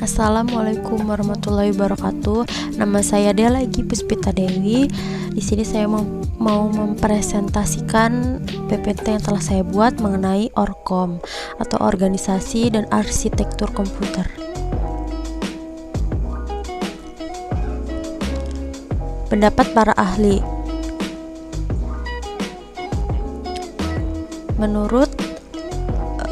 Assalamualaikum warahmatullahi wabarakatuh. Nama saya Dela Egy Puspita Dewi. Di sini saya mau mempresentasikan PPT yang telah saya buat mengenai Orkom atau Organisasi dan Arsitektur Komputer. Pendapat para ahli. Menurut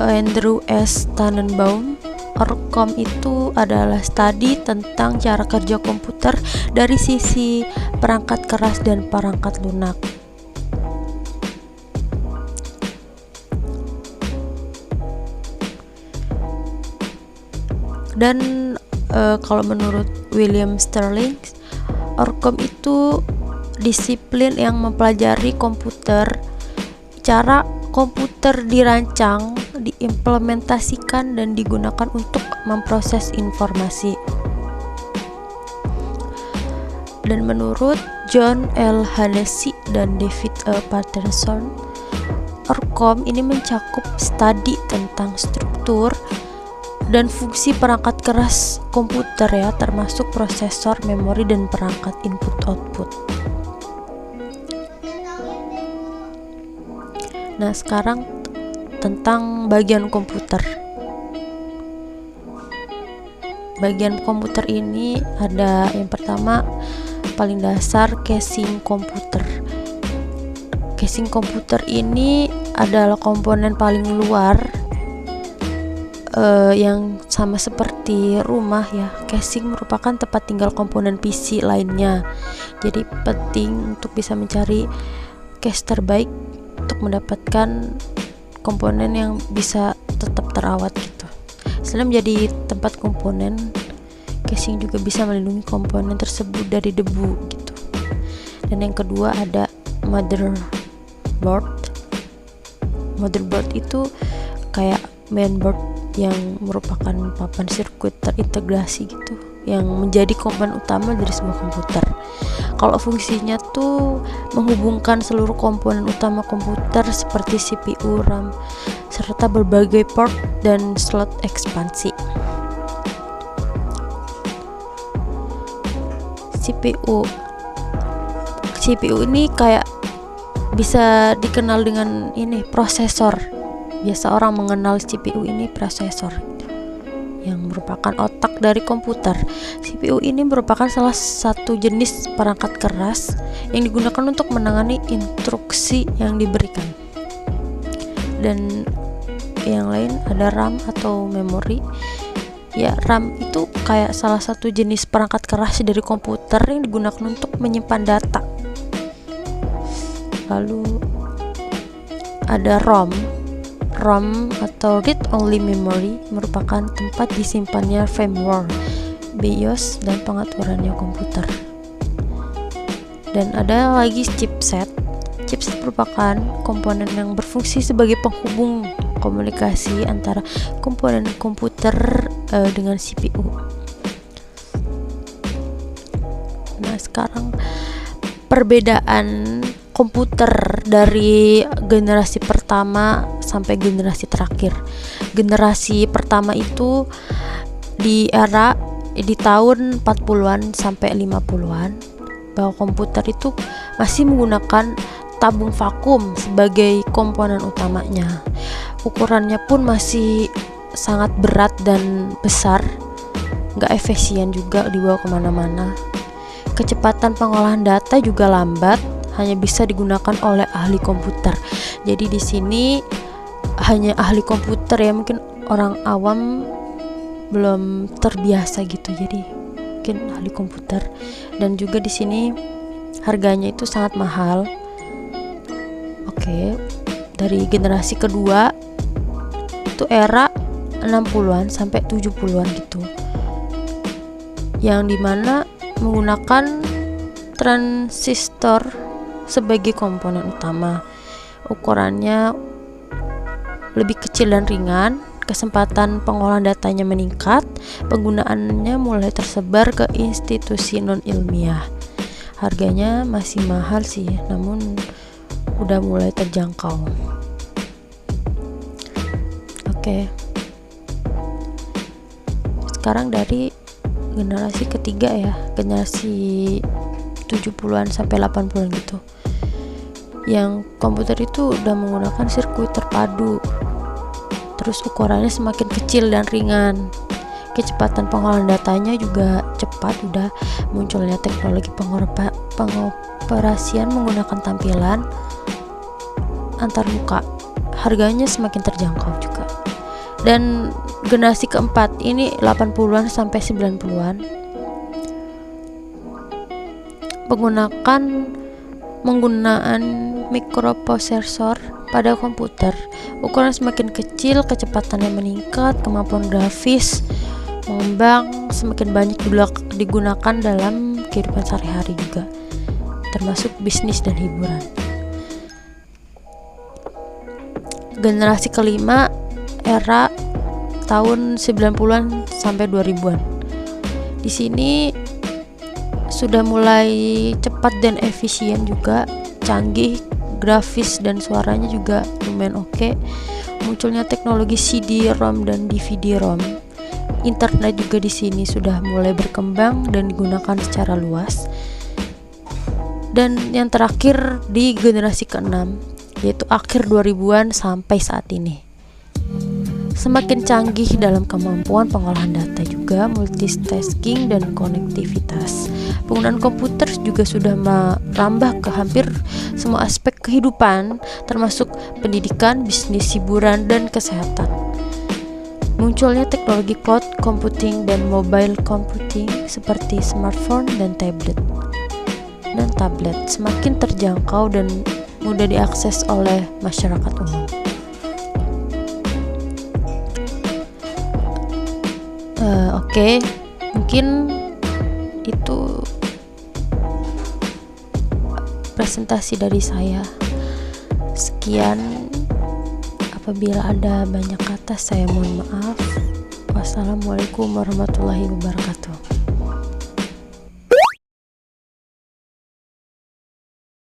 Andrew S. Tannenbaum, Orkom itu adalah studi tentang cara kerja komputer dari sisi perangkat keras dan perangkat lunak. Dan kalau menurut William Sterling, Orkom itu disiplin yang mempelajari komputer, cara komputer dirancang, diimplementasikan, dan digunakan untuk memproses informasi. Dan menurut John L. Hennessy dan David E. Patterson, Orkom ini mencakup studi tentang struktur dan fungsi perangkat keras komputer ya, termasuk prosesor, memori, dan perangkat input-output. Nah, sekarang tentang bagian komputer. Bagian komputer ini ada yang pertama, paling dasar, casing komputer. Casing komputer ini adalah komponen paling luar yang sama seperti rumah ya. Casing merupakan tempat tinggal komponen PC lainnya. Jadi penting untuk bisa mencari cache terbaik untuk mendapatkan komponen yang bisa tetap terawat gitu. Selain menjadi tempat komponen, casing juga bisa melindungi komponen tersebut dari debu gitu. Dan yang kedua ada motherboard. Motherboard itu kayak mainboard yang merupakan papan sirkuit terintegrasi gitu, yang menjadi komponen utama dari sebuah komputer. Kalau fungsinya tuh menghubungkan seluruh komponen utama komputer seperti CPU, RAM, serta berbagai port dan slot ekspansi. CPU ini kayak bisa dikenal dengan ini, prosesor. Biasa orang mengenal CPU ini prosesor, yang merupakan otak dari komputer. CPU ini merupakan salah satu jenis perangkat keras yang digunakan untuk menangani instruksi yang diberikan. Dan yang lain ada RAM atau memori. Ya, RAM itu kayak salah satu jenis perangkat keras dari komputer yang digunakan untuk menyimpan data. Lalu ada ROM. ROM atau Read Only Memory merupakan tempat disimpannya firmware, BIOS, dan pengaturannya komputer. Dan ada lagi chipset. Chipset merupakan komponen yang berfungsi sebagai penghubung komunikasi antara komponen komputer dengan CPU. Nah, sekarang perbedaan komputer dari generasi pertama sampai generasi terakhir. Generasi pertama itu di tahun 40-an sampai 50-an, bahwa komputer itu masih menggunakan tabung vakum sebagai komponen utamanya. Ukurannya pun masih sangat berat dan besar, nggak efisien juga dibawa kemana-mana. Kecepatan pengolahan data juga lambat, hanya bisa digunakan oleh ahli komputer. Jadi di sini hanya ahli komputer ya, mungkin orang awam belum terbiasa gitu. Jadi mungkin ahli komputer. Dan juga di sini harganya itu sangat mahal. Oke, dari generasi kedua itu era 60-an sampai 70-an gitu, yang dimana menggunakan transistor sebagai komponen utama. Ukurannya lebih kecil dan ringan, kesempatan pengolahan datanya meningkat, penggunaannya mulai tersebar ke institusi non-ilmiah. Harganya masih mahal sih, namun udah mulai terjangkau. Oke. sekarang dari generasi ketiga ya, generasi 70-an sampai 80-an gitu, yang komputer itu udah menggunakan sirkuit terpadu, terus ukurannya semakin kecil dan ringan, kecepatan pengolahan datanya juga cepat, udah munculnya teknologi pengoperasian menggunakan tampilan antarmuka, harganya semakin terjangkau juga. Dan generasi keempat ini 80-an sampai 90-an penggunaan mikroprosesor pada komputer, ukuran semakin kecil, kecepatannya meningkat, kemampuan grafis mengembang, semakin banyak digunakan dalam kehidupan sehari-hari juga, termasuk bisnis dan hiburan. Generasi kelima era tahun 90-an sampai 2000-an. Di sini sudah mulai cepat dan efisien juga, canggih, grafis dan suaranya juga lumayan oke. Munculnya teknologi CD-ROM dan DVD-ROM. Internet juga di sini sudah mulai berkembang dan digunakan secara luas. Dan yang terakhir di generasi keenam, yaitu akhir 2000-an sampai saat ini. Semakin canggih dalam kemampuan pengolahan data juga, multitasking dan konektivitas. Penggunaan komputer juga sudah merambah ke hampir semua aspek kehidupan, termasuk pendidikan, bisnis, hiburan, dan kesehatan. Munculnya teknologi cloud computing dan mobile computing seperti smartphone dan tablet semakin terjangkau dan mudah diakses oleh masyarakat umum. Oke, mungkin itu presentasi dari saya. Sekian, apabila ada banyak kata saya mohon maaf. Wassalamualaikum warahmatullahi wabarakatuh.